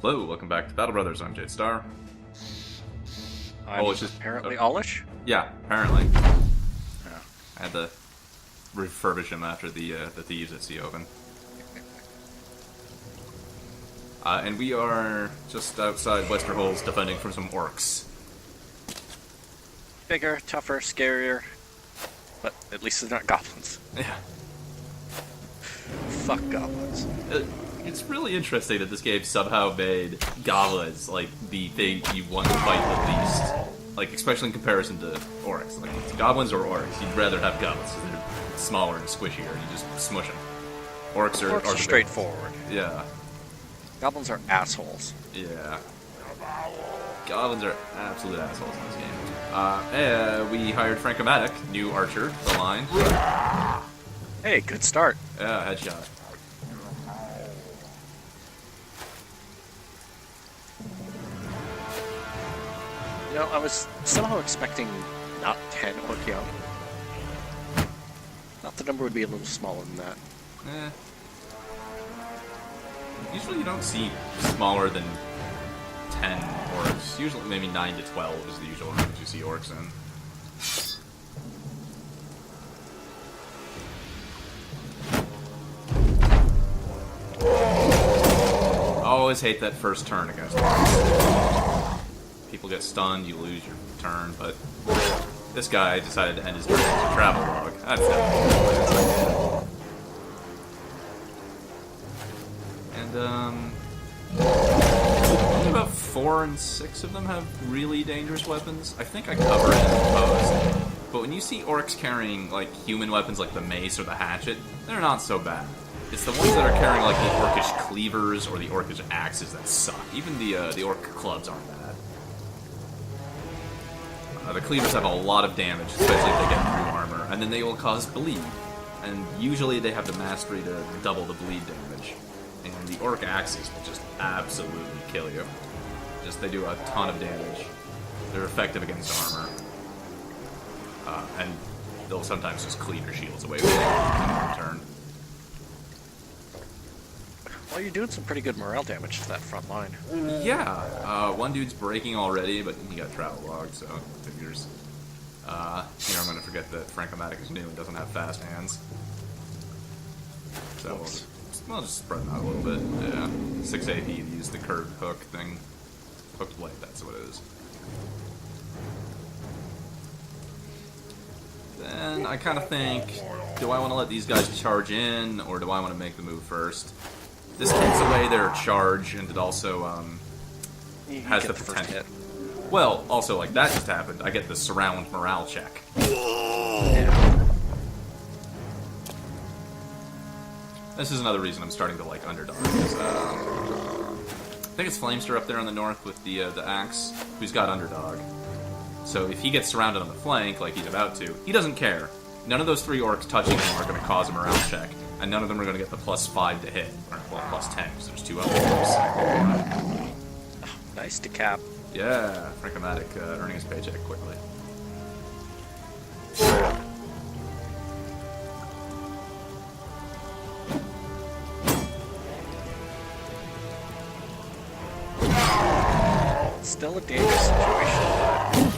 Hello, welcome back to Battle Brothers. I'm Jade Star. I'm apparently Olish? Yeah, apparently. Yeah. I had to refurbish him after the thieves at Sea open. And we are just outside Westerholz defending from some orcs. Bigger, tougher, scarier. But at least they're not goblins. Yeah. Fuck goblins. It's really interesting that this game somehow made goblins like the thing you want to fight the least. Like, especially in comparison to orcs. Like, it's goblins or orcs, you'd rather have goblins because they're smaller and squishier and you just smush them. Orcs are straightforward. Yeah. Goblins are assholes. Yeah. Goblins are absolute assholes in this game. We hired Frank-O-Matic, new archer, the line. Hey, good start. Yeah, headshot. You know, I was somehow expecting not 10 orc young. Thought the number would be a little smaller than that. Usually you don't see smaller than 10 orcs. Usually maybe 9 to 12 is the usual range you see orcs in. Always hate that first turn against orcs. People get stunned, you lose your turn, but this guy decided to end his turn with a travel log. That's definitely And, only about 4 and 6 of them have really dangerous weapons. I think I covered it in the post. But when you see orcs carrying, like, human weapons like the mace or the hatchet, they're not so bad. It's the ones that are carrying, like, the orcish cleavers or the orcish axes that suck. Even the orc clubs aren't bad. The cleavers have a lot of damage, especially if they get through armor, and then they will cause bleed. And usually they have the mastery to double the bleed damage. And the orc axes will just absolutely kill you. They do a ton of damage. They're effective against armor. And they'll sometimes just cleave your shields away with you in turn. Well, you're doing some pretty good morale damage to that front line. Yeah, one dude's breaking already, but he got travel logged, so figures. Here I'm going to forget that Frank-O-Matic is new and doesn't have fast hands. So we'll just spread them out a little bit. Yeah, 6 AP to use the curved hook thing. Hooked blade, that's what it is. Then I kind of think, do I want to let these guys charge in, or do I want to make the move first? This takes away their charge, and it also has the potential. Well, also, like, that just happened. I get the surround morale check. Yeah. This is another reason I'm starting to like Underdog. Is, I think it's Flamester up there on the north with the axe, who's got Underdog. So if he gets surrounded on the flank, like he's about to, he doesn't care. None of those 3 orcs touching him are going to cause a morale check. And none of them are going to get the +5 to hit, or well, +10, because there's 2 others. Nice to cap. Yeah, Frank-O-Matic earning his paycheck quickly. Still a dangerous situation, but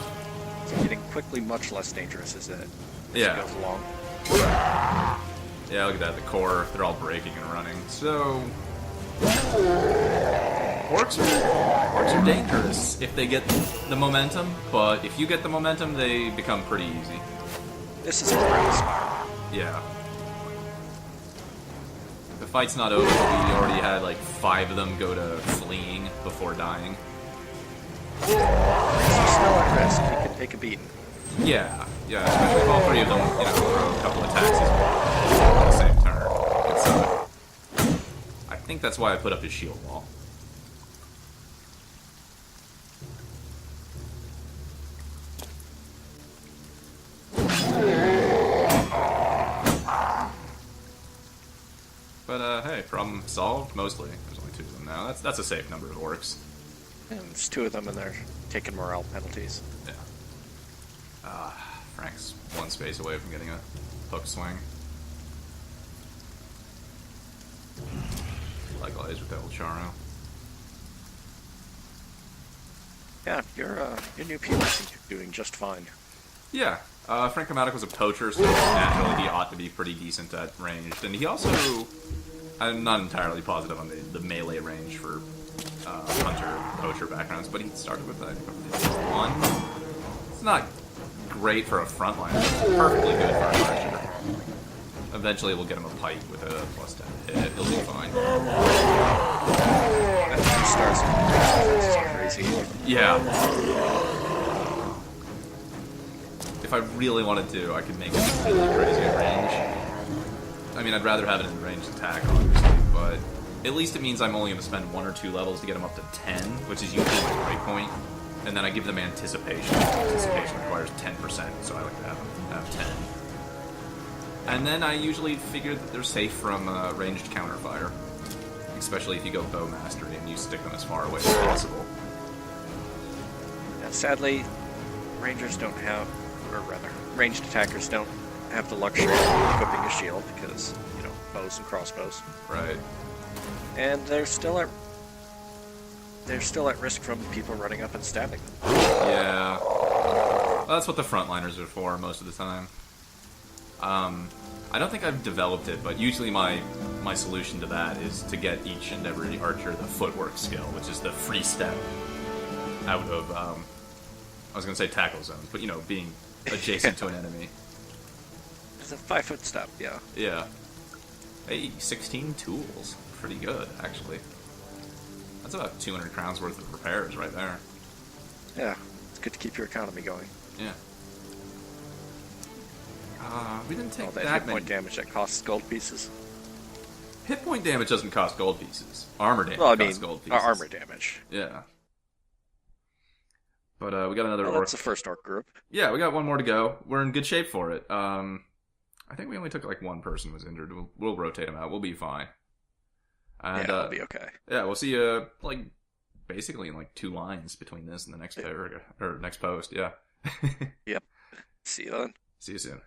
it's getting quickly much less dangerous as it goes along. Yeah, look at that, the core, they're all breaking and running. So, orcs are dangerous if they get the momentum, but if you get the momentum, they become pretty easy. This is a morale spiral. Yeah. The fight's not over, we already had like 5 of them go to fleeing before dying. Still at risk, he could take a beating. Yeah, especially if all 3 of them, throw a couple attacks at the same turn. I think that's why I put up his shield wall. But, hey, problem solved, mostly. There's only 2 of them now. That's a safe number of orcs. And there's 2 of them, and they're taking morale penalties. Yeah. Frank's 1 space away from getting a hook swing. Likewise with El Charo. Yeah, your new people seem to be doing just fine. Yeah, Frank-O-Matic was a poacher, so naturally he ought to be pretty decent at ranged. And he also, I'm not entirely positive on the melee range for hunter-poacher backgrounds, but he started with one. It's not great for a frontline, but perfectly good for an archer. Eventually we'll get him a pike with a +10 hit. He'll be fine. And then he starts crazy. Yeah. If I really wanted to, I could make it really crazy at range. I mean, I'd rather have it in ranged attack, obviously, but at least it means I'm only going to spend 1 or 2 levels to get him up to 10, which is usually my breakpoint. And then I give them anticipation. Anticipation requires 10%, so I like to have 10. And then I usually figure that they're safe from ranged counterfire. Especially if you go bow mastery and you stick them as far away as possible. Now, sadly, rangers don't have, or rather, ranged attackers don't have the luxury of equipping a shield because, you know, bows and crossbows. Right. And they're still at risk from people running up and stabbing them. Yeah. Well, that's what the frontliners are for most of the time. I don't think I've developed it, but usually my solution to that is to get each and every archer the footwork skill, which is the free step out of, I was going to say tackle zones, but, you know, being adjacent to an enemy. It's a 5-foot step, yeah. Yeah. Hey, 16 tools. Pretty good, actually. That's about 200 crowns worth of repairs right there. Yeah, it's good to keep your economy going. Yeah. We didn't take all that that hit many. point damage that costs gold pieces. Hit point damage doesn't cost gold pieces. Armor damage costs gold pieces. Armor damage. Yeah. But we got another Well, orc. that's the first orc group. Yeah, we got one more to go. We're in good shape for it. I think we only took like one person was injured. We'll rotate them out. We'll be fine. And, yeah, it'll be okay. Yeah, we'll see you like basically in like 2 lines between this and the next paragraph or next post. Yeah. Yep. See you then. See you soon.